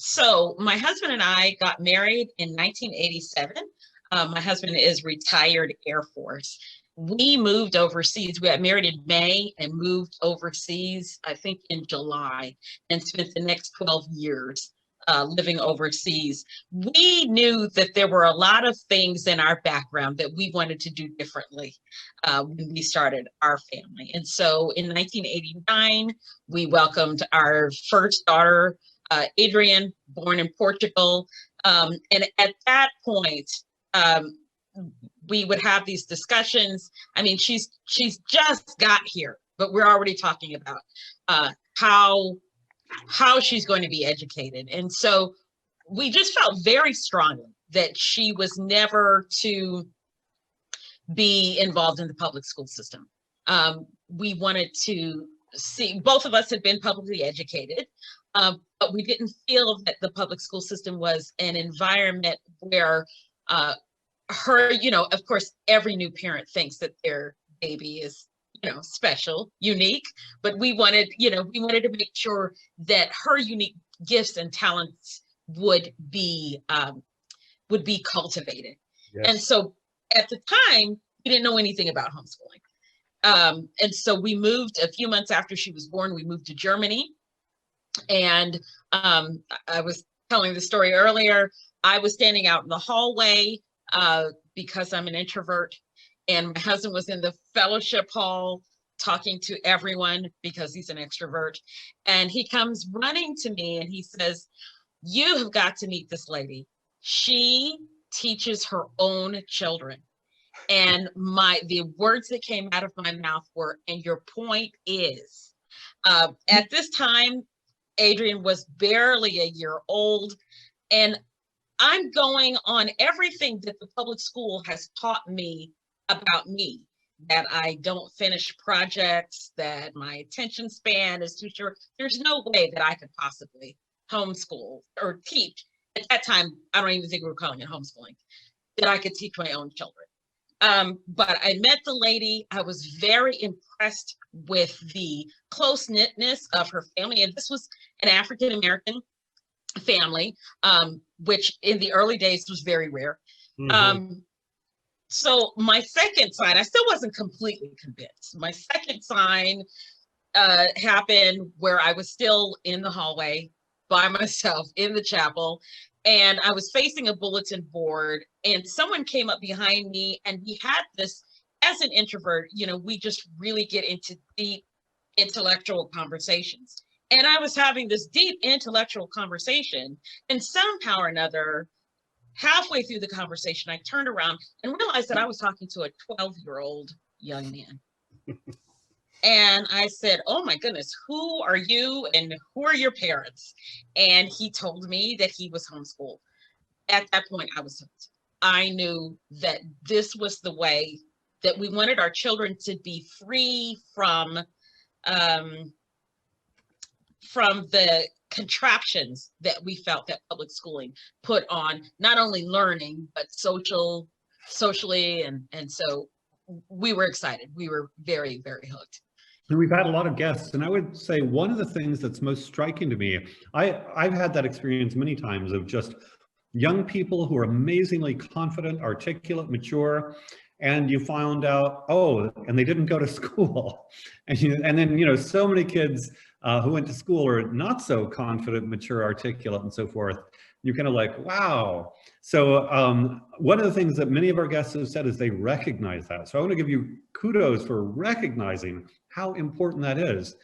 So my husband and I got married in 1987. My husband is retired Air Force. We moved overseas. We got married in May and moved overseas, I think in July, and spent the next 12 years living overseas. We knew that there were a lot of things in our background that we wanted to do differently when we started our family. And so in 1989, we welcomed our first daughter, Adrian, born in Portugal. And at that point, we would have these discussions. I mean, she's just got here, but we're already talking about how she's going to be educated. And so we just felt very strongly that she was never to be involved in the public school system. We wanted to see, both of us had been publicly educated, but we didn't feel that the public school system was an environment where her, of course, every new parent thinks that their baby is, special, unique, but we wanted to make sure that her unique gifts and talents would be cultivated. Yes. And so at the time, we didn't know anything about homeschooling. And so we moved a few months after she was born, we moved to Germany. And I was telling the story earlier, I was standing out in the hallway because I'm an introvert, and my husband was in the fellowship hall talking to everyone because he's an extrovert. And he comes running to me and he says, "You have got to meet this lady. She teaches her own children." And the words that came out of my mouth were, "And your point is," at this time, Adrian was barely a year old, and I'm going on everything that the public school has taught me about me, that I don't finish projects, that my attention span is too short. There's no way that I could possibly homeschool or teach. At that time, I don't even think we were calling it homeschooling, that I could teach my own children. But I met the lady. I was very impressed with the close-knitness of her family. And this was an African-American family, which in the early days was very rare. Mm-hmm. So my second sign, I still wasn't completely convinced. My second sign happened where I was still in the hallway by myself in the chapel, and I was facing a bulletin board, and someone came up behind me, and we had this, as an introvert, we just really get into deep intellectual conversations. And I was having this deep intellectual conversation, and somehow or another, halfway through the conversation, I turned around and realized that I was talking to a 12-year-old young man. And I said, "Oh my goodness, who are you and who are your parents?" And he told me that he was homeschooled. At that point, I was hooked. I knew that this was the way that we wanted our children to be free from the contraptions that we felt that public schooling put on not only learning, but socially. And so we were excited. We were very, very hooked. And we've had a lot of guests, and I would say one of the things that's most striking to me, I've had that experience many times of just young people who are amazingly confident, articulate, mature, and you found out, oh, and they didn't go to school. And then, so many kids who went to school are not so confident, mature, articulate, and so forth. You're kind of like, wow. So one of the things that many of our guests have said is they recognize that. So I want to give you kudos for recognizing how important that is.